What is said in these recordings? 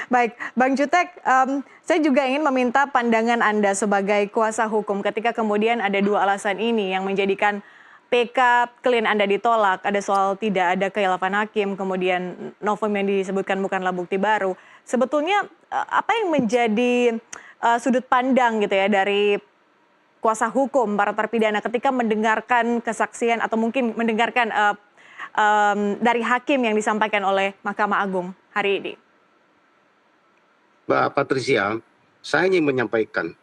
Baik, Bang Jutek, saya juga ingin meminta pandangan Anda sebagai kuasa hukum ketika kemudian ada dua alasan ini yang menjadikan PK klien Anda ditolak, ada soal tidak ada kekhilafan hakim, kemudian novum yang disebutkan bukanlah bukti baru. Sebetulnya apa yang menjadi sudut pandang gitu ya dari kuasa hukum para terpidana ketika mendengarkan kesaksian atau mungkin mendengarkan dari hakim yang disampaikan oleh Mahkamah Agung hari ini? Mbak Patricia, saya ingin menyampaikan,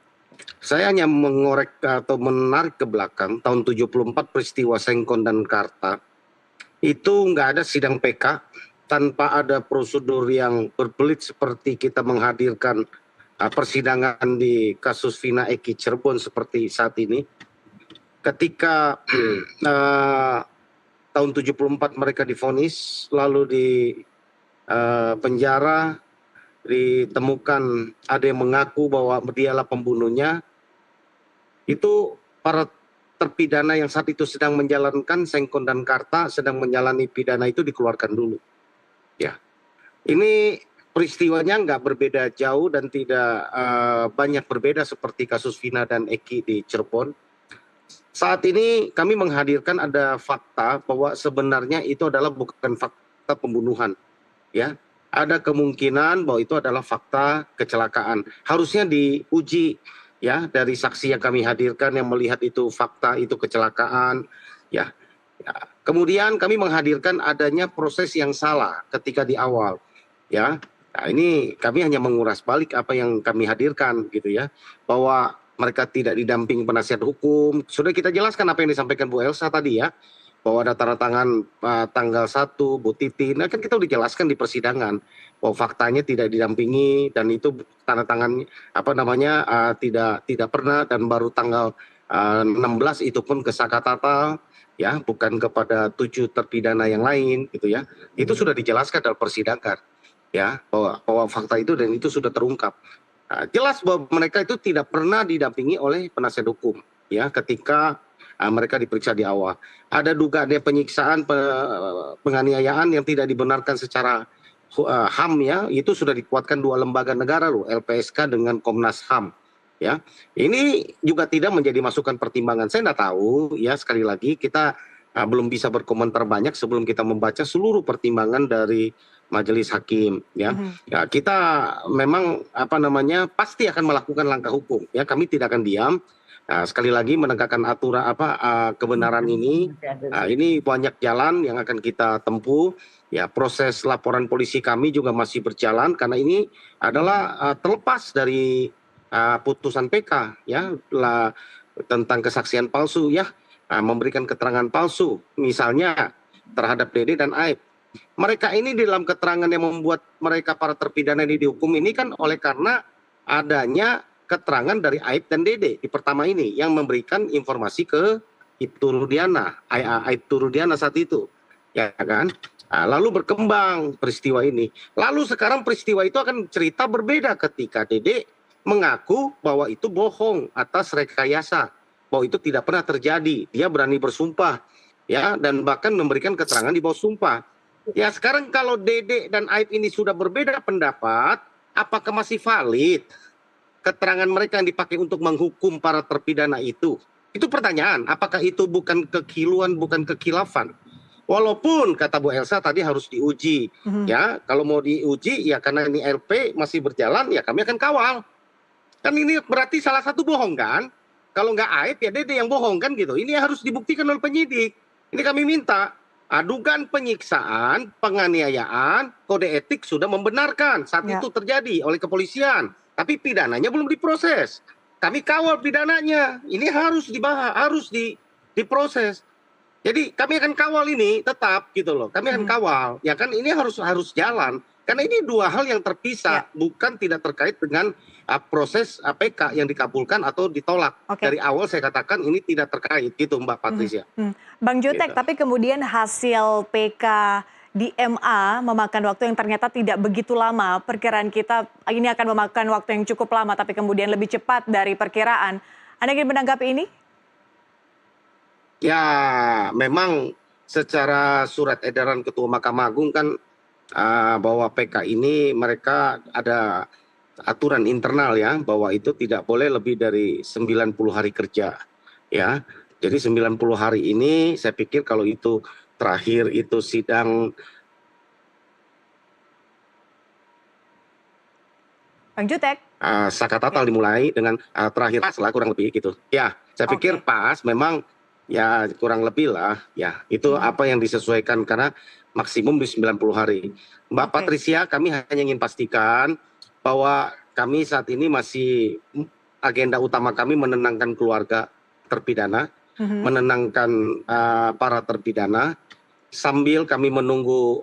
saya hanya mengorek atau menarik ke belakang tahun 74 peristiwa Sengkon dan Karta. Itu nggak ada sidang PK tanpa ada prosedur yang berbelit seperti kita menghadirkan persidangan di kasus Vina Eki Cirebon seperti saat ini. Ketika tahun 74 mereka divonis, lalu di penjara, ditemukan ada yang mengaku bahwa dialah pembunuhnya, itu para terpidana yang saat itu sedang menjalankan Sengkon dan Karta sedang menjalani pidana itu dikeluarkan dulu. Ya, ini peristiwanya nggak berbeda jauh dan tidak banyak berbeda seperti kasus Vina dan Eki di Cirebon. Saat ini kami menghadirkan ada fakta bahwa sebenarnya itu adalah bukan fakta pembunuhan, ya. Ada kemungkinan bahwa itu adalah fakta kecelakaan. Harusnya diuji ya dari saksi yang kami hadirkan yang melihat itu fakta itu kecelakaan, ya. Kemudian kami menghadirkan adanya proses yang salah ketika di awal, ya. Nah, ini kami hanya menguras balik apa yang kami hadirkan gitu ya, bahwa mereka tidak didampingi penasihat hukum. Sudah kita jelaskan apa yang disampaikan Bu Elsa tadi ya, bahwa ada tanda tangan tanggal 1 Bu Titi. Nah kan kita udah jelaskan di persidangan bahwa faktanya tidak didampingi dan itu tanda tangan tidak pernah, dan baru tanggal 16 itu pun ke Sakatata ya, bukan kepada 7 terpidana yang lain gitu ya. Itu sudah dijelaskan dalam persidangan ya, bahwa fakta itu dan itu sudah terungkap. Nah, jelas bahwa mereka itu tidak pernah didampingi oleh penasihat hukum ya ketika mereka diperiksa di awal. Ada dugaan penyiksaan, penganiayaan yang tidak dibenarkan secara HAM ya, itu sudah dikuatkan dua lembaga negara loh, LPSK dengan Komnas HAM ya. Ini juga tidak menjadi masukan pertimbangan. Saya tidak tahu ya, sekali lagi kita belum bisa berkomentar banyak sebelum kita membaca seluruh pertimbangan dari majelis hakim ya. Ya kita memang pasti akan melakukan langkah hukum ya, kami tidak akan diam. Nah, sekali lagi menegakkan aturan kebenaran ini banyak jalan yang akan kita tempuh ya. Proses laporan polisi kami juga masih berjalan karena ini adalah terlepas dari putusan PK ya tentang kesaksian palsu ya, memberikan keterangan palsu misalnya terhadap Dede dan Aib. Mereka ini dalam keterangan yang membuat mereka para terpidana ini dihukum ini kan oleh karena adanya keterangan dari Aib dan Dede di pertama ini yang memberikan informasi ke Aibtu Rudiana saat itu ya kan. Lalu berkembang peristiwa ini, lalu sekarang peristiwa itu akan cerita berbeda ketika Dede mengaku bahwa itu bohong atas rekayasa, bahwa itu tidak pernah terjadi. Dia berani bersumpah ya, dan bahkan memberikan keterangan di bawah sumpah. Ya sekarang kalau Dede dan Aib ini sudah berbeda pendapat, apakah masih valid keterangan mereka yang dipakai untuk menghukum para terpidana itu? Itu pertanyaan, apakah itu bukan kekiluan, bukan kekhilafan? Walaupun kata Bu Elsa tadi harus diuji, ya kalau mau diuji ya karena ini LP masih berjalan ya kami akan kawal. Kan ini berarti salah satu bohong kan? Kalau nggak Aib ya Dede yang bohong kan gitu. Ini harus dibuktikan oleh penyidik. Ini kami minta. Dugaan penyiksaan, penganiayaan, kode etik sudah membenarkan saat itu terjadi oleh kepolisian. Tapi pidananya belum diproses. Kami kawal pidananya. Ini harus dibahas, harus diproses. Jadi kami akan kawal ini tetap gitu loh. Kami akan kawal. Ya kan ini harus jalan. Karena ini dua hal yang terpisah, bukan tidak terkait dengan proses PK yang dikabulkan atau ditolak. Dari awal saya katakan ini tidak terkait gitu Mbak Patricia. Bang Jutek, tapi kemudian hasil PK di MA memakan waktu yang ternyata tidak begitu lama. Perkiraan kita ini akan memakan waktu yang cukup lama, tapi kemudian lebih cepat dari perkiraan. Anda ingin menanggapi ini? Ya, memang secara surat edaran Ketua Mahkamah Agung kan bahwa PK ini mereka ada aturan internal ya, bahwa itu tidak boleh lebih dari 90 hari kerja ya. Jadi 90 hari ini saya pikir kalau itu terakhir itu sidang Bang Jutek. Sakatatal Ya. dimulai dengan terakhir pas lah kurang lebih gitu. Ya, saya pikir Oke. pas memang ya kurang lebih lah ya. Itu apa yang disesuaikan karena maksimum di 90 hari. Mbak Oke. Patricia, kami hanya ingin pastikan bahwa kami saat ini masih agenda utama kami menenangkan keluarga terpidana, menenangkan para terpidana sambil kami menunggu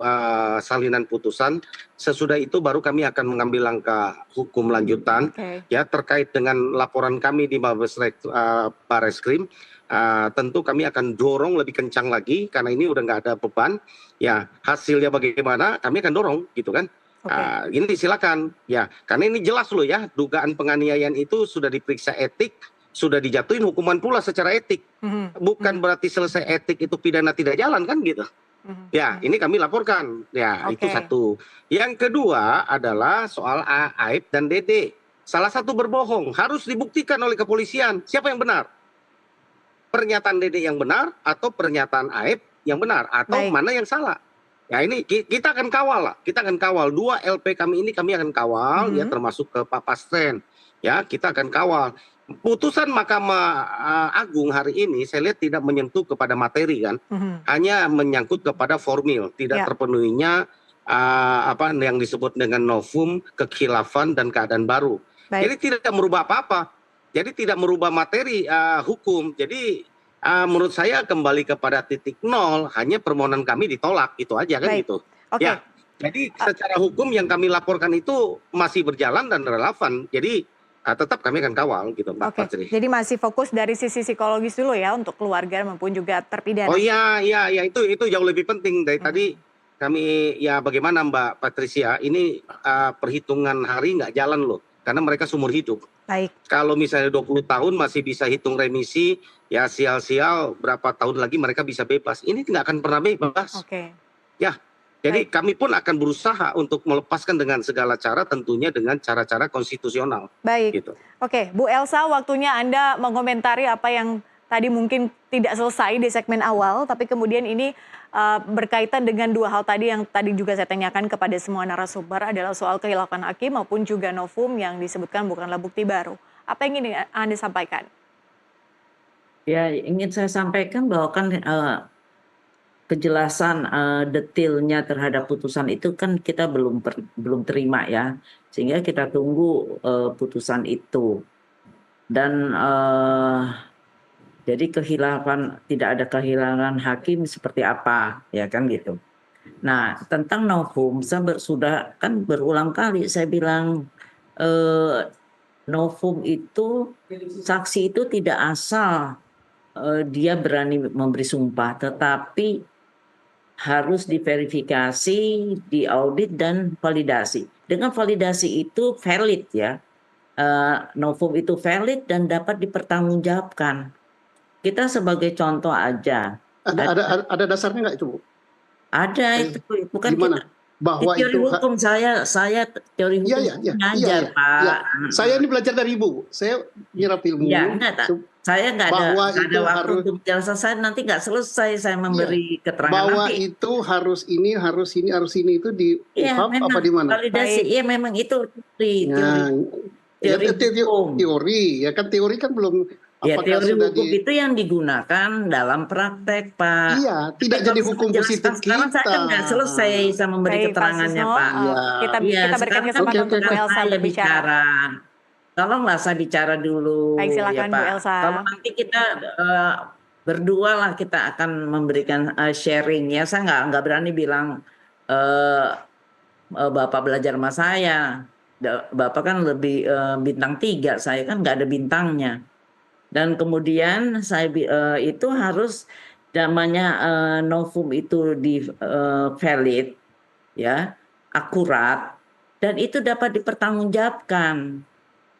salinan putusan. Sesudah itu baru kami akan mengambil langkah hukum lanjutan ya terkait dengan laporan kami di Barreskrim. Tentu kami akan dorong lebih kencang lagi karena ini udah nggak ada beban ya, hasilnya bagaimana kami akan dorong gitu kan. Ini silakan ya, karena ini jelas loh ya, dugaan penganiayaan itu sudah diperiksa etik, sudah dijatuhin hukuman pula secara etik. Bukan berarti selesai etik itu pidana tidak jalan kan gitu. Ya, ini kami laporkan. Ya, itu satu. Yang kedua adalah soal Aib dan Dede. Salah satu berbohong, harus dibuktikan oleh kepolisian. Siapa yang benar? Pernyataan Dede yang benar atau pernyataan Aib yang benar atau mana yang salah? Ya, ini kita akan kawal lah. Kita akan kawal 2 LP kami ini, kami akan kawal ya, termasuk ke Pak Pastren. Ya, kita akan kawal. Putusan Mahkamah Agung hari ini saya lihat tidak menyentuh kepada materi kan, hanya menyangkut kepada formil, tidak terpenuhinya apa yang disebut dengan novum, kekhilafan dan keadaan baru. Jadi tidak merubah apa-apa. Jadi tidak merubah materi hukum. Jadi menurut saya kembali kepada titik nol, hanya permohonan kami ditolak, itu aja kan gitu. Ya. Jadi secara hukum yang kami laporkan itu masih berjalan dan relevan. Jadi tetap kami akan kawal gitu Mbak Patri. Jadi masih fokus dari sisi psikologis dulu ya untuk keluarga maupun juga terpidana. Oh iya itu jauh lebih penting dari tadi kami ya, bagaimana Mbak Patricia, ini perhitungan hari nggak jalan loh karena mereka seumur hidup. Kalau misalnya 20 tahun masih bisa hitung remisi, ya sial-sial berapa tahun lagi mereka bisa bebas. Ini nggak akan pernah bebas. Ya. Jadi kami pun akan berusaha untuk melepaskan dengan segala cara, tentunya dengan cara-cara konstitusional. Gitu. Oke, Bu Elsa, waktunya Anda mengomentari apa yang tadi mungkin tidak selesai di segmen awal, tapi kemudian ini berkaitan dengan 2 hal tadi yang tadi juga saya tanyakan kepada semua narasumber, adalah soal kekhilafan hakim maupun juga novum yang disebutkan bukanlah bukti baru. Apa yang ingin Anda sampaikan? Ya, ingin saya sampaikan bahwa kan kejelasan detailnya terhadap putusan itu kan kita belum terima ya, sehingga kita tunggu putusan itu. Dan jadi tidak ada kehilangan hakim seperti apa ya kan gitu. Nah, tentang novum sudah kan berulang kali saya bilang novum itu saksi itu tidak asal dia berani memberi sumpah, tetapi harus diverifikasi, diaudit dan validasi. Dengan validasi itu valid ya, novum itu valid dan dapat dipertanggungjawabkan. Kita sebagai contoh aja. Ada dasarnya nggak itu, Bu? Ada itu, bukan gimana? kita. Bahwa teori itu hukum saya teori hukum ngajar, Pak. Ya. Saya ini belajar dari Ibu. Saya nyerap ilmu. Ya, saya nggak ada waktu harus, untuk menjelaskan. Saya nanti nggak selesai saya memberi keterangan. Bahwa nanti. Itu harus ini itu di UHAP apa di mana? Validasi. Iya, memang itu teori. Ya kan teori kan belum. Ya, teori hukum itu yang digunakan dalam praktek, Pak. Iya, tidak jadi hukum positif kita. Sekarang saya kan nggak selesai saya memberi keterangannya, Pak. Kita berikan kesempatan untuk Bu Elsa berbicara. Tolonglah saya bicara dulu. Silakan, ya, Pak. Bu Elsa. Kalau nanti kita berdua lah kita akan memberikan sharing ya. Saya nggak berani bilang Bapak belajar sama saya. Bapak kan lebih bintang 3, saya kan nggak ada bintangnya. Dan kemudian saya itu harus namanya novum itu valid, ya, akurat, dan itu dapat dipertanggungjawabkan.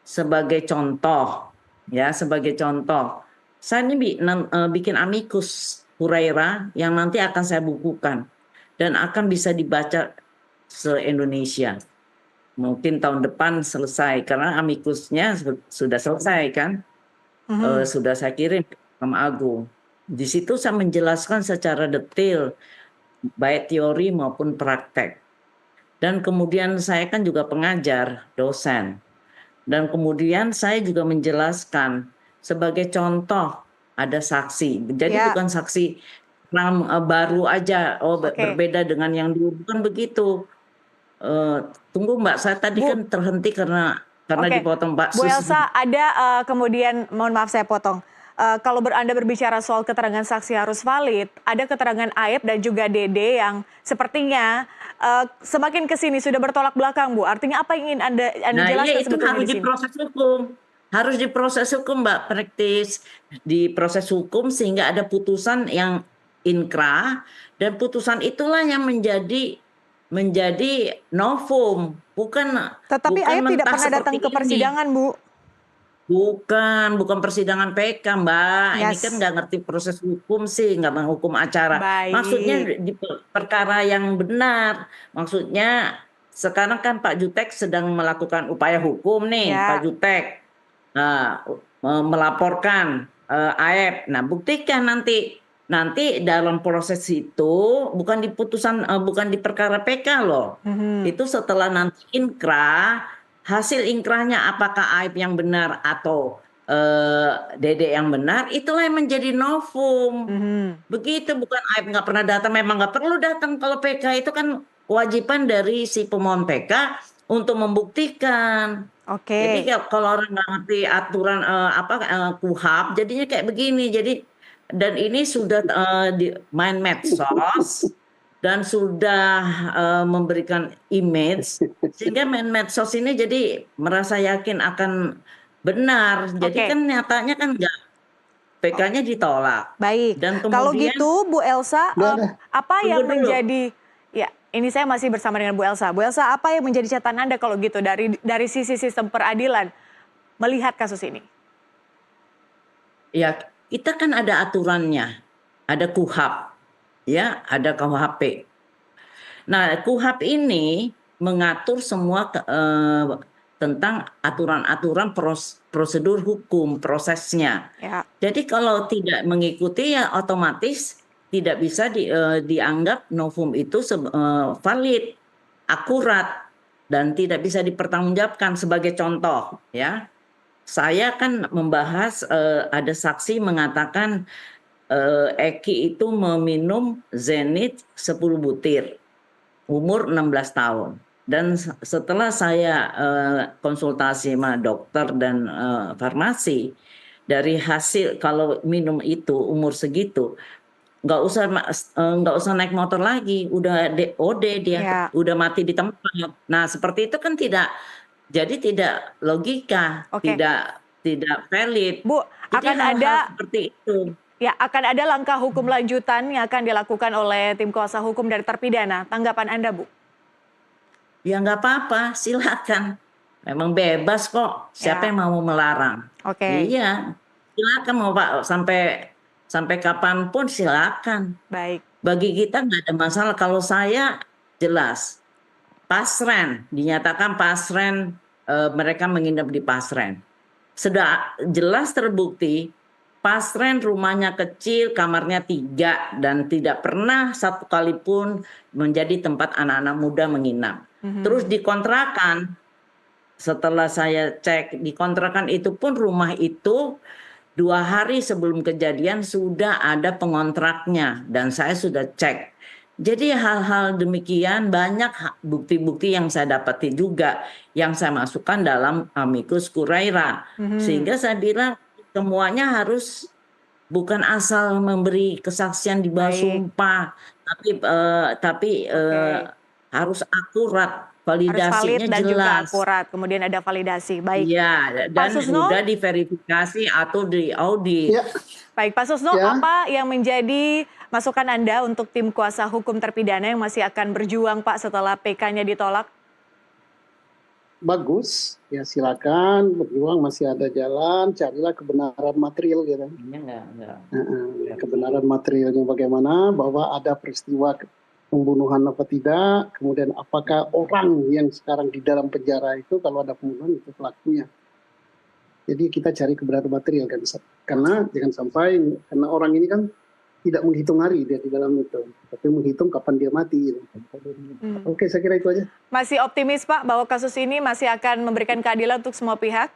Sebagai contoh, ya, sebagai contoh, saya ini bikin amicus curiae yang nanti akan saya bukukan dan akan bisa dibaca se-Indonesia. Mungkin tahun depan selesai karena amikusnya sudah selesai kan. Sudah saya kirim ke Mahkamah Agung. Di situ saya menjelaskan secara detail baik teori maupun praktek. Dan kemudian saya kan juga pengajar, dosen. Dan kemudian saya juga menjelaskan sebagai contoh ada saksi. Jadi Ya. bukan saksi baru aja, berbeda dengan yang dulu, bukan begitu. Tunggu Mbak, saya tadi Bu. kan terhenti karena Oke. dipotong Mbak Bu Sus. Elsa, ada kemudian, mohon maaf saya potong. Kalau Anda berbicara soal keterangan saksi harus valid, ada keterangan Aep dan juga Dede yang sepertinya semakin kesini sudah bertolak belakang, Bu. Artinya apa yang ingin Anda Nah, jelaskan iya itu sebetulnya harus di sini? diproses hukum. Harus diproses hukum, Mbak, praktis. Diproses hukum sehingga ada putusan yang inkrah, dan putusan itulah yang menjadi novum, bukan Tetapi Aep tidak mentah pernah datang seperti ke persidangan, Bu. Bukan persidangan PK, Mbak. Ini Yes. kan nggak ngerti proses hukum sih, nggak menghukum acara. Baik. Maksudnya di perkara yang benar. Maksudnya sekarang kan Pak Jutek sedang melakukan upaya hukum nih, Ya. Pak Jutek. Nah, melaporkan Aep. Nah, buktikan nanti dalam proses itu bukan di putusan, bukan di perkara PK loh. Itu setelah nanti inkrah, hasil inkrahnya apakah Aep yang benar atau Dede yang benar, itulah yang menjadi novum. Begitu, bukan Aep nggak pernah datang, memang nggak perlu datang. Kalau PK itu kan kewajiban dari si pemohon PK untuk membuktikan. Oke. Jadi kalau orang nggak ngerti aturan KUHP, jadinya kayak begini. Jadi dan ini sudah di main medsos dan sudah memberikan image, sehingga main medsos ini jadi merasa yakin akan benar. Jadi Oke. kan nyatanya kan enggak, PK-nya ditolak. Baik. Dan Kalau kemudian gitu, Bu Elsa, apa Tunggu yang dulu. menjadi, ya ini saya masih bersama dengan Bu Elsa. Bu Elsa, apa yang menjadi catatan Anda kalau gitu dari sisi sistem peradilan melihat kasus ini? ya kita kan ada aturannya, ada KUHP, ya, ada KUHP. Nah, KUHP ini mengatur semua tentang aturan-aturan prosedur hukum, prosesnya. Ya. Jadi kalau tidak mengikuti ya otomatis tidak bisa dianggap novum itu valid, akurat, dan tidak bisa dipertanggungjawabkan. Sebagai contoh, ya, saya kan membahas ada saksi mengatakan Eki itu meminum Zenith 10 butir, umur 16 tahun. Dan setelah saya konsultasi sama dokter dan farmasi, dari hasil kalau minum itu umur segitu, nggak usah naik motor lagi, udah DOD dia, Ya. udah mati di tempat. Nah, seperti itu kan tidak logika, Oke. tidak valid. Bu, Jadi akan hal-hal ada seperti itu. ya akan ada langkah hukum lanjutan yang akan dilakukan oleh tim kuasa hukum dari terpidana. Tanggapan Anda, Bu? Ya nggak apa-apa, silakan. Memang bebas kok. Siapa Ya. yang mau melarang? Oke. Iya, silakan mau Pak sampai kapanpun silakan. Baik. Bagi kita nggak ada masalah. Kalau saya jelas, pasren dinyatakan pasren, mereka menginap di pasren. Sudah jelas terbukti pasren rumahnya kecil, kamarnya 3, dan tidak pernah satu kali pun menjadi tempat anak-anak muda menginap. Terus dikontrakan, setelah saya cek dikontrakan itu pun rumah itu 2 hari sebelum kejadian sudah ada pengontraknya dan saya sudah cek. Jadi hal-hal demikian banyak bukti-bukti yang saya dapati juga yang saya masukkan dalam amicus curiae. Sehingga saya bilang semuanya harus bukan asal memberi kesaksian di bawah Baik. sumpah, tapi harus akurat, Harus valid validasinya dan juga jelas. akurat. Kemudian ada validasi. Baik. Iya, Pak dan Susno? mudah diverifikasi atau diaudit. Ya, Baik, Pak Susno, Ya. apa yang menjadi masukan Anda untuk tim kuasa hukum terpidana yang masih akan berjuang, Pak, setelah PK-nya ditolak? bagus. Ya silakan berjuang, masih ada jalan. Carilah kebenaran material gitu. Ini enggak. Kebenaran materialnya bagaimana, bahwa ada peristiwa pembunuhan apa tidak, kemudian apakah orang yang sekarang di dalam penjara itu kalau ada pembunuhan itu pelakunya. Jadi kita cari kebenaran material kan, karena jangan sampai karena orang ini kan tidak menghitung hari dia di dalam itu, tapi menghitung kapan dia mati. Oke, saya kira itu aja. Masih optimis Pak bahwa kasus ini masih akan memberikan keadilan untuk semua pihak?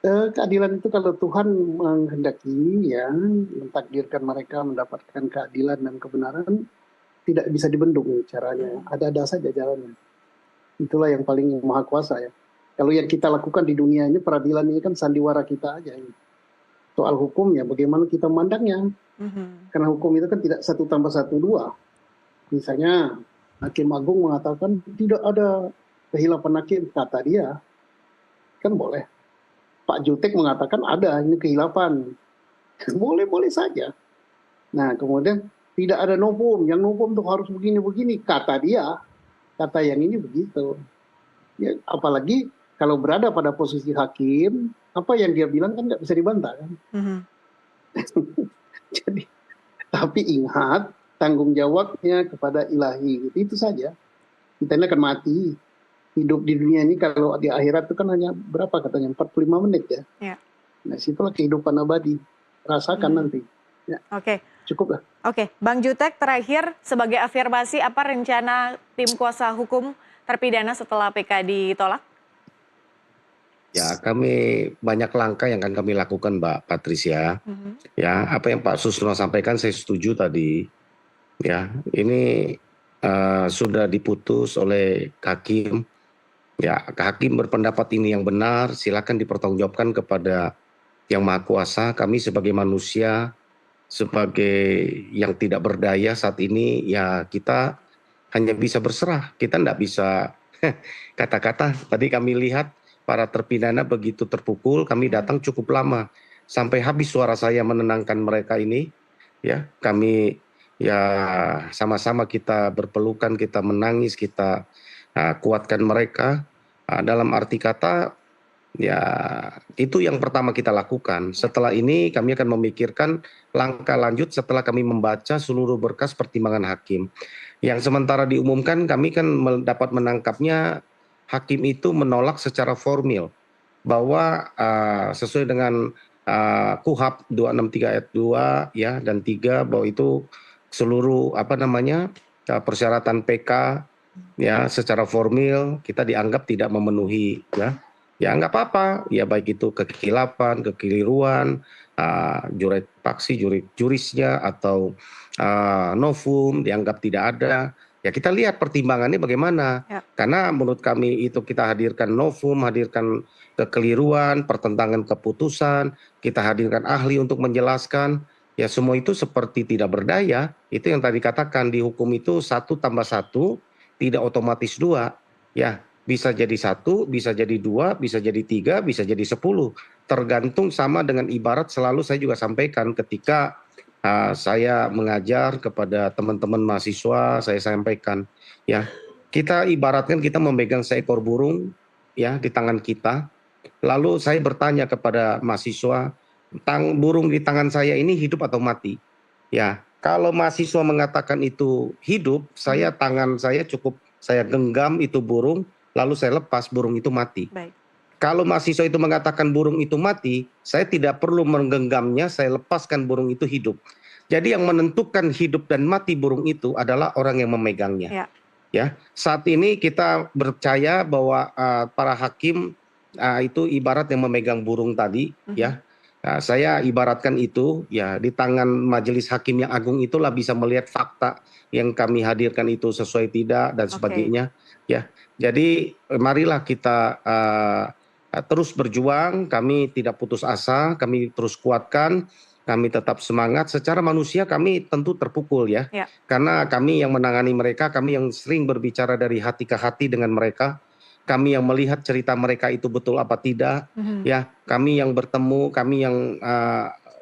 Keadilan itu kalau Tuhan menghendaki, ya, mentakdirkan mereka mendapatkan keadilan dan kebenaran, tidak bisa dibendung caranya. Ada-ada saja jalannya. Itulah yang paling maha kuasa, ya. Kalau yang kita lakukan di dunia ini, peradilan ini kan sandiwara kita aja. Soal hukumnya, bagaimana kita memandangnya. Karena hukum itu kan tidak 1+1 2. Misalnya, Hakim Agung mengatakan tidak ada kehilapan hakim, kata dia. Kan boleh. Pak Jutek mengatakan ada, ini kehilapan. Boleh-boleh saja. Nah, kemudian tidak ada novum, yang novum tuh harus begini-begini, kata dia. Kata yang ini begitu. Ya, apalagi kalau berada pada posisi hakim, apa yang dia bilang kan nggak bisa dibantah kan. Jadi, tapi ingat tanggung jawabnya kepada ilahi, itu saja. Kita ini akan mati. Hidup di dunia ini kalau di akhirat itu kan hanya berapa katanya, 45 menit ya. Ya. Nah, situlah kehidupan abadi. Rasakan nanti. Ya. Oke. Cukup lah. Oke, Bang Jutek terakhir sebagai afirmasi apa rencana tim kuasa hukum terpidana setelah PK ditolak? Ya, kami banyak langkah yang akan kami lakukan, Mbak Patricia. Ya, apa yang Pak Susno sampaikan saya setuju tadi. Ya, ini sudah diputus oleh hakim. Ya, hakim berpendapat ini yang benar, silakan dipertanggungjawabkan kepada Yang Maha Kuasa. Kami sebagai manusia, sebagai yang tidak berdaya saat ini, ya kita hanya bisa berserah. Kita tidak bisa kata-kata. Tadi kami lihat para terpidana begitu terpukul, kami datang cukup lama. Sampai habis suara saya menenangkan mereka ini. Ya, kami ya sama-sama kita berpelukan, kita menangis, kita kuatkan mereka. Dalam arti kata, ya itu yang pertama kita lakukan. Setelah ini kami akan memikirkan langkah lanjut setelah kami membaca seluruh berkas pertimbangan hakim. Yang sementara diumumkan kami kan dapat menangkapnya, hakim itu menolak secara formil bahwa sesuai dengan KUHP 263 ayat 2 ya dan 3 bahwa itu seluruh persyaratan PK ya secara formil kita dianggap tidak memenuhi ya. Ya nggak apa-apa, ya baik itu kekilapan, kekeliruan, juret paksi, jurisnya atau novum dianggap tidak ada. Ya kita lihat pertimbangannya bagaimana. Ya. Karena menurut kami itu kita hadirkan novum, hadirkan kekeliruan, pertentangan keputusan, kita hadirkan ahli untuk menjelaskan. Ya semua itu seperti tidak berdaya. Itu yang tadi katakan di hukum itu 1+1 tidak otomatis 2. Ya bisa jadi 1, bisa jadi 2, bisa jadi 3, bisa jadi 10. Tergantung, sama dengan ibarat selalu saya juga sampaikan ketika saya mengajar kepada teman-teman mahasiswa, saya sampaikan ya kita ibaratkan kita memegang seekor burung ya di tangan kita, lalu saya bertanya kepada mahasiswa, burung di tangan saya ini hidup atau mati? Ya kalau mahasiswa mengatakan itu hidup, tangan saya cukup saya genggam itu burung, lalu saya lepas, burung itu mati. Baik. Kalau mahasiswa itu mengatakan burung itu mati, saya tidak perlu menggenggamnya, saya lepaskan burung itu hidup. Jadi yang menentukan hidup dan mati burung itu adalah orang yang memegangnya. Ya. Ya, saat ini kita percaya bahwa para hakim itu ibarat yang memegang burung tadi, ya. Nah, saya ibaratkan itu, ya di tangan majelis hakim yang agung itulah bisa melihat fakta yang kami hadirkan itu sesuai tidak dan sebagainya. Ya, jadi marilah kita terus berjuang, kami tidak putus asa, kami terus kuatkan, kami tetap semangat. Secara manusia kami tentu terpukul ya. Karena kami yang menangani mereka, kami yang sering berbicara dari hati ke hati dengan mereka, kami yang melihat cerita mereka itu betul apa tidak, ya kami yang bertemu, kami yang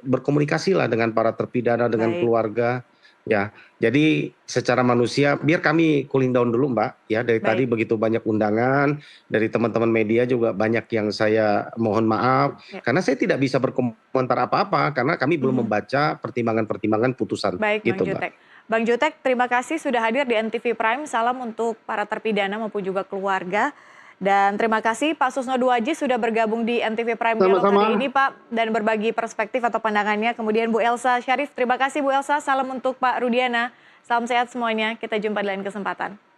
berkomunikasi lah dengan para terpidana, dengan keluarga. Ya, jadi secara manusia, biar kami cooling down dulu Mbak, ya dari tadi begitu banyak undangan, dari teman-teman media juga banyak yang saya mohon maaf, karena saya tidak bisa berkomentar apa-apa, karena kami belum membaca pertimbangan-pertimbangan putusan. Baik, gitu, Bang Jutek. Bang Jutek, terima kasih sudah hadir di NTV Prime. Salam untuk para terpidana maupun juga keluarga. Dan terima kasih Pak Susno Duaji sudah bergabung di NTV Prime Dialog hari ini Pak. Dan berbagi perspektif atau pandangannya. Kemudian Bu Elsa Syarif, terima kasih Bu Elsa. Salam untuk Pak Rudiana. Salam sehat semuanya. Kita jumpa di lain kesempatan.